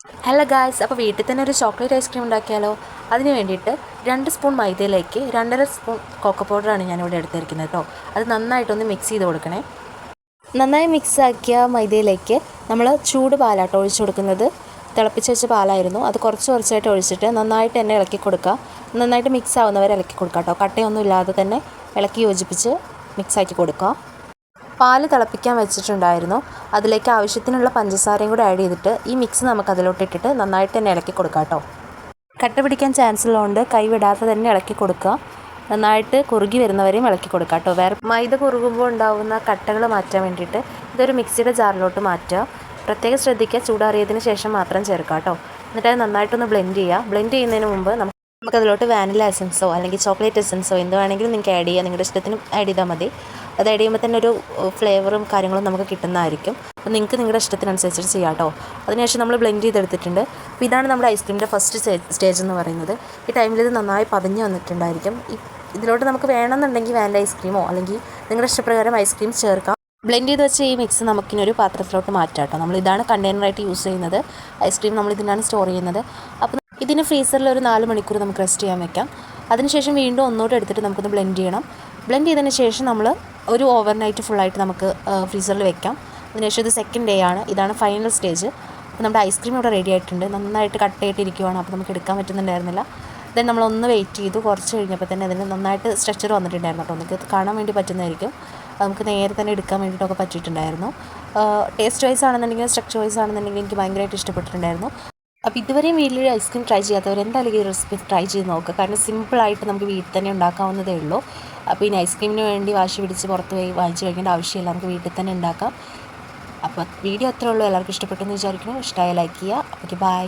Hello guys, അപ്പോൾ വീട്ടിൽ തന്നെ ഒരു ചോക്ലേറ്റ് ഐസ്ക്രീം ഉണ്ടാക്കിയാലോ? അതിന് വേണ്ടിയിട്ട് 2 സ്പൂൺ മൈദയിലേക്ക് 2.5 സ്പൂൺ കൊക്കോ പൗഡറാണ് ഞാനിവിടെ എടുത്തിരിക്കുന്നത് കേട്ടോ. അത് നന്നായിട്ടൊന്ന് മിക്സ് ചെയ്ത് കൊടുക്കണേ. നന്നായി മിക്സ് ആക്കിയ മൈദയിലേക്ക് നമ്മൾ ചൂട് പാലാട്ടോ ഒഴിച്ചു കൊടുക്കുന്നത്. തിളപ്പിച്ച് വെച്ച പാലായിരുന്നു, അത് കുറച്ചായിട്ട് ഒഴിച്ചിട്ട് നന്നായിട്ട് തന്നെ ഇളക്കി കൊടുക്കുക. നന്നായിട്ട് മിക്സ് ആവുന്നവരെ ഇളക്കി കൊടുക്കുക കേട്ടോ. കട്ടയൊന്നും ഇല്ലാതെ തന്നെ ഇളക്കി യോജിപ്പിച്ച് മിക്സാക്കി കൊടുക്കുക. പാല് തിളപ്പിക്കാൻ വെച്ചിട്ടുണ്ടായിരുന്നു, അതിലേക്ക് ആവശ്യത്തിനുള്ള പഞ്ചസാരയും കൂടെ ആഡ് ചെയ്തിട്ട് ഈ മിക്സ് നമുക്ക് അതിലോട്ട് ഇട്ടിട്ട് നന്നായിട്ട് തന്നെ ഇളക്കി കൊടുക്കാം കേട്ടോ. കട്ട പിടിക്കാൻ ചാൻസ് ഉള്ളതുകൊണ്ട് കൈ വിടാതെ തന്നെ ഇളക്കി കൊടുക്കുക. നന്നായിട്ട് കുറുകി വരുന്നവരെയും ഇളക്കി കൊടുക്കുക കേട്ടോ. വേറെ മൈദ കുറുകുമ്പോൾ ഉണ്ടാകുന്ന കട്ടകൾ മാറ്റാൻ വേണ്ടിയിട്ട് ഇതൊരു മിക്സിയുടെ ജാറിലോട്ട് മാറ്റുക. പ്രത്യേകം ശ്രദ്ധിക്കുക, ചൂടാറിയതിന് ശേഷം മാത്രം ചേർക്കുക കേട്ടോ. എന്നിട്ട് അത് നന്നായിട്ടൊന്ന് ബ്ലെൻഡ് ചെയ്യുക. ബ്ലെൻഡ് ചെയ്യുന്നതിന് മുമ്പ് നമുക്കതിലോട്ട് വാനില എസൻസോ അല്ലെങ്കിൽ ചോക്ലേറ്റ് എസൻസോ എന്ത് വേണമെങ്കിലും നിങ്ങൾക്ക് ആഡ് ചെയ്യുക. നിങ്ങളുടെ ഇഷ്ടത്തിന് ആഡ് ചെയ്താൽ മതി. അത് ആഡ് ചെയ്യുമ്പോൾ തന്നെ ഒരു ഫ്ലേവറും കാര്യങ്ങളും നമുക്ക് കിട്ടുന്നതായിരിക്കും. അപ്പോൾ നിങ്ങൾക്ക് നിങ്ങളുടെ ഇഷ്ടത്തിനനുസരിച്ച് ചെയ്യാം കേട്ടോ. അതിനുശേഷം നമ്മൾ ബ്ലെൻഡ് ചെയ്തെടുത്തിട്ടുണ്ട്. അപ്പോൾ ഇതാണ് നമ്മുടെ ഐസ്ക്രീമിൻ്റെ ഫസ്റ്റ് സ്റ്റേജ് എന്ന് പറയുന്നത്. ഈ ടൈമിൽ ഇത് നന്നായി പതഞ്ഞ് വന്നിട്ടുണ്ടായിരിക്കും. ഇതിലോട്ട് നമുക്ക് വേണമെന്നുണ്ടെങ്കിൽ വാനില ഐസ്ക്രീമോ അല്ലെങ്കിൽ നിങ്ങളുടെ ഇഷ്ടപ്രകാരം ഐസ്ക്രീം ചേർക്കാം. ബ്ലെൻഡ് ചെയ്ത് വെച്ച ഈ മിക്സ് നമുക്കിനൊരു പാത്രത്തിലോട്ട് മാറ്റാം കേട്ടോ. നമ്മൾ ഇതാണ് കണ്ടെയ്നറായിട്ട് യൂസ് ചെയ്യുന്നത്. ഐസ്ക്രീം നമ്മൾ ഇതിനാണ് സ്റ്റോർ ചെയ്യുന്നത്. അപ്പോൾ ഇതിന് ഫ്രീസറിൽ ഒരു 4 മണിക്കൂർ നമുക്ക് റെസ്റ്റ് ചെയ്യാൻ വെക്കാം. അതിനുശേഷം വീണ്ടും ഒന്നുകൂടെ എടുത്തിട്ട് നമുക്കൊന്ന് ബ്ലെൻഡ് ചെയ്യണം. ബ്ലെൻഡ് ചെയ്തതിന് ശേഷം നമ്മൾ ഒരു ഓവർനൈറ്റ് ഫുള്ളായിട്ട് നമുക്ക് ഫ്രീസറിൽ വെക്കാം. അതിനുശേഷം ഇത് സെക്കൻഡ് ഡേ ആണ്. ഇതാണ് ഫൈനൽ സ്റ്റേജ്. അപ്പോൾ നമ്മുടെ ഐസ്ക്രീം ഇവിടെ റെഡി ആയിട്ടുണ്ട്. നന്നായിട്ട് കട്ടയായിട്ടിരിക്കുവാണ്. അപ്പോൾ നമുക്ക് എടുക്കാൻ പറ്റുന്നുണ്ടായിരുന്നില്ല. ദെൻ നമ്മളൊന്ന് വെയിറ്റ് ചെയ്തു. കുറച്ച് കഴിഞ്ഞപ്പോൾ തന്നെ അതിന് നന്നായിട്ട് സ്ട്രെച്ചർ വന്നിട്ടുണ്ടായിരുന്നു കേട്ടോ. നിങ്ങൾക്ക് കാണാൻ വേണ്ടി പറ്റുന്നതായിരിക്കും. നമുക്ക് നേരെ തന്നെ എടുക്കാൻ വേണ്ടിയിട്ടൊക്കെ പറ്റിയിട്ടുണ്ടായിരുന്നു. ടേസ്റ്റ് വൈസ് ആണെന്നുണ്ടെങ്കിൽ സ്ട്രക്ചർ വൈസ് ആണെന്നുണ്ടെങ്കിൽ എനിക്ക് ഭയങ്കരമായിട്ട് ഇഷ്ടപ്പെട്ടിട്ടുണ്ടായിരുന്നു. അപ്പോൾ ഇതുവരെയും വീട്ടിൽ ഐസ്ക്രീം ട്രൈ ചെയ്യാത്തവർ എന്തായാലും ഈ റെസിപ്പി ട്രൈ ചെയ്ത് നോക്കുക. കാരണം സിമ്പിളായിട്ട് നമുക്ക് വീട്ടിൽ തന്നെ ഉണ്ടാക്കാവുന്നതേ ഉള്ളൂ. അപ്പോൾ ഇനി ഐസ്ക്രീമിന് വേണ്ടി വാശി പിടിച്ച് പുറത്ത് പോയി വാങ്ങിച്ച് കഴിക്കേണ്ട ആവശ്യമില്ല, നമുക്ക് വീട്ടിൽ തന്നെ ഉണ്ടാക്കാം. അപ്പോൾ വീഡിയോ അത്രേ ഉള്ളൂ. എല്ലാവർക്കും ഇഷ്ടപ്പെട്ടെന്ന് വിചാരിക്കുന്നു. ഇഷ്ടമായ ലൈക്ക് ചെയ്യുക. Okay, by.